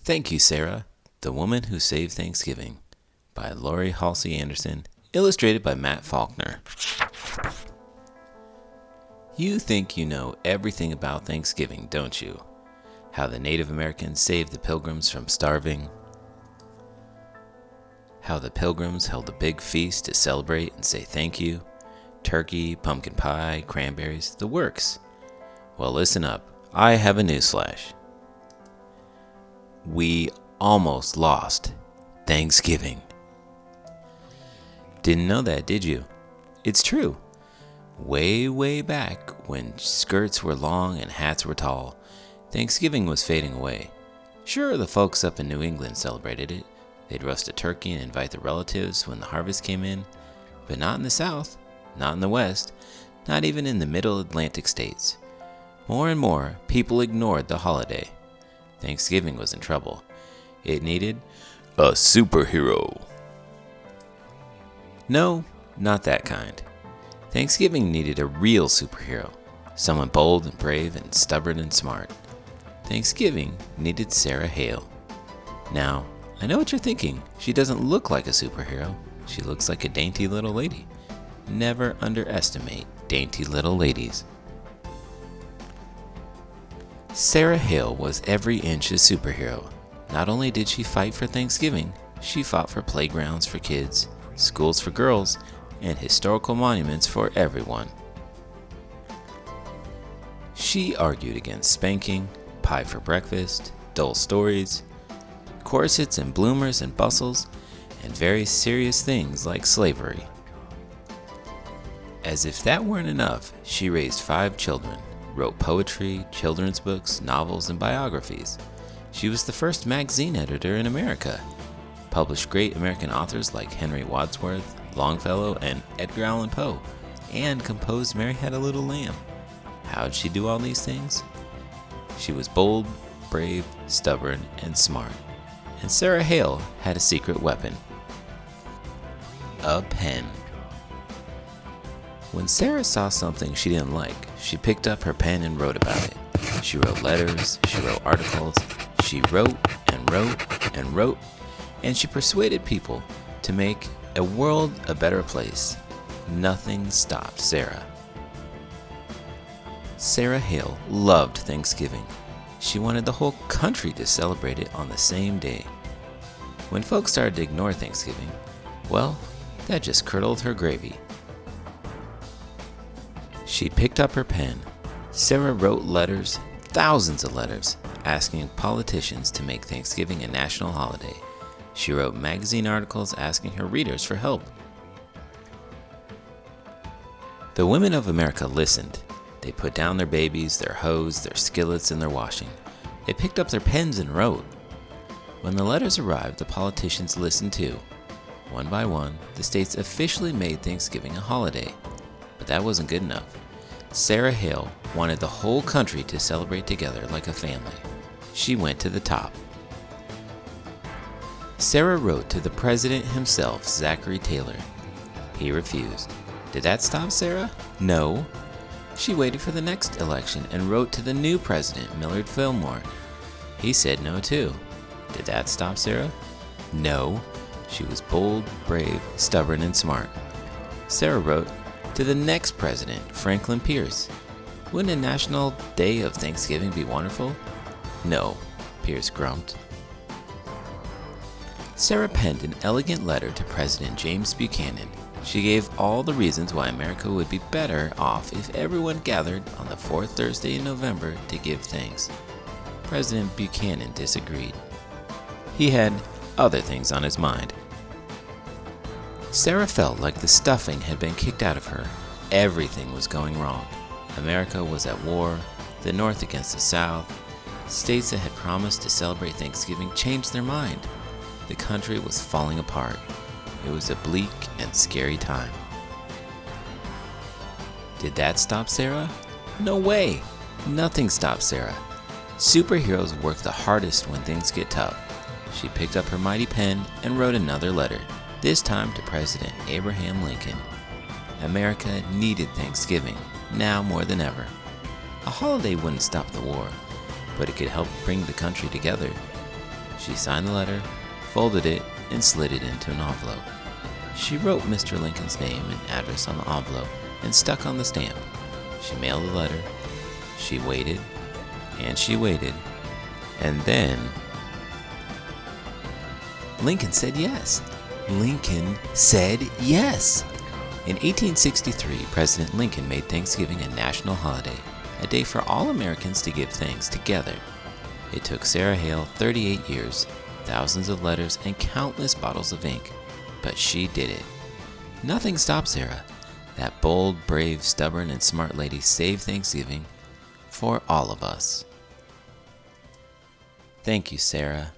Thank You, Sarah, The Woman Who Saved Thanksgiving by Laurie Halse Anderson, illustrated by Matt Faulkner. You think you know everything about Thanksgiving, don't you? How the Native Americans saved the Pilgrims from starving. How the Pilgrims held a big feast to celebrate and say thank you. Turkey, pumpkin pie, cranberries, the works. Well, listen up. I have a newsflash. We almost lost Thanksgiving. Didn't know that, did you? It's true. Way back when skirts were long and hats were tall, Thanksgiving was fading away. Sure, the folks up in New England celebrated it. They'd roast a turkey and invite the relatives when the harvest came in, but not in the South, not in the West, not even in the Middle Atlantic states. More and more, people ignored the holiday. Thanksgiving was in trouble. It needed a superhero. No, not that kind. Thanksgiving needed a real superhero, someone bold and brave and stubborn and smart. Thanksgiving needed Sarah Hale. Now, I know what you're thinking. She doesn't look like a superhero. She looks like a dainty little lady. Never underestimate dainty little ladies. Sarah Hale was every inch a superhero. Not only did she fight for Thanksgiving, she fought for playgrounds for kids, schools for girls, and historical monuments for everyone. She argued against spanking, pie for breakfast, dull stories, corsets and bloomers and bustles, and very serious things like slavery. As if that weren't enough, she raised 5 children, wrote poetry, children's books, novels, and biographies. She was the first magazine editor in America, published great American authors like Henry Wadsworth, Longfellow, and Edgar Allan Poe, and composed Mary Had a Little Lamb. How'd she do all these things? She was bold, brave, stubborn, and smart. And Sarah Hale had a secret weapon: a pen. When Sarah saw something she didn't like, she picked up her pen and wrote about it. She wrote letters, she wrote articles, she wrote and wrote and wrote, and she persuaded people to make a world a better place. Nothing stopped Sarah. Sarah Hale loved Thanksgiving. She wanted the whole country to celebrate it on the same day. When folks started to ignore Thanksgiving, well, that just curdled her gravy. She picked up her pen. Sarah wrote letters, thousands of letters, asking politicians to make Thanksgiving a national holiday. She wrote magazine articles asking her readers for help. The women of America listened. They put down their babies, their hoes, their skillets, and their washing. They picked up their pens and wrote. When the letters arrived, the politicians listened too. One by one, the states officially made Thanksgiving a holiday. But that wasn't good enough. Sarah Hale wanted the whole country to celebrate together like a family. She went to the top. Sarah wrote to the president himself, Zachary Taylor. He refused. Did that stop Sarah? No. She waited for the next election and wrote to the new president, Millard Fillmore. He said no too. Did that stop Sarah? No. She was bold, brave, stubborn, and smart. Sarah wrote to the next president, Franklin Pierce. Wouldn't a national day of Thanksgiving be wonderful? No, Pierce grumped. Sarah penned an elegant letter to President James Buchanan. She gave all the reasons why America would be better off if everyone gathered on the 4th Thursday in November to give thanks. President Buchanan disagreed. He had other things on his mind. Sarah felt like the stuffing had been kicked out of her. Everything was going wrong. America was at war, the North against the South. States that had promised to celebrate Thanksgiving changed their mind. The country was falling apart. It was a bleak and scary time. Did that stop Sarah? No way! Nothing stopped Sarah. Superheroes work the hardest when things get tough. She picked up her mighty pen and wrote another letter, this time to President Abraham Lincoln. America needed Thanksgiving, now more than ever. A holiday wouldn't stop the war, but it could help bring the country together. She signed the letter, folded it, and slid it into an envelope. She wrote Mr. Lincoln's name and address on the envelope and stuck on the stamp. She mailed the letter. She waited, and she waited, and then Lincoln said yes. Lincoln said yes. In 1863, President Lincoln made Thanksgiving a national holiday, a day for all Americans to give thanks together. It took Sarah Hale 38 years, thousands of letters, and countless bottles of ink, but she did it. Nothing stopped Sarah. That bold, brave, stubborn, and smart lady saved Thanksgiving for all of us. Thank you, Sarah.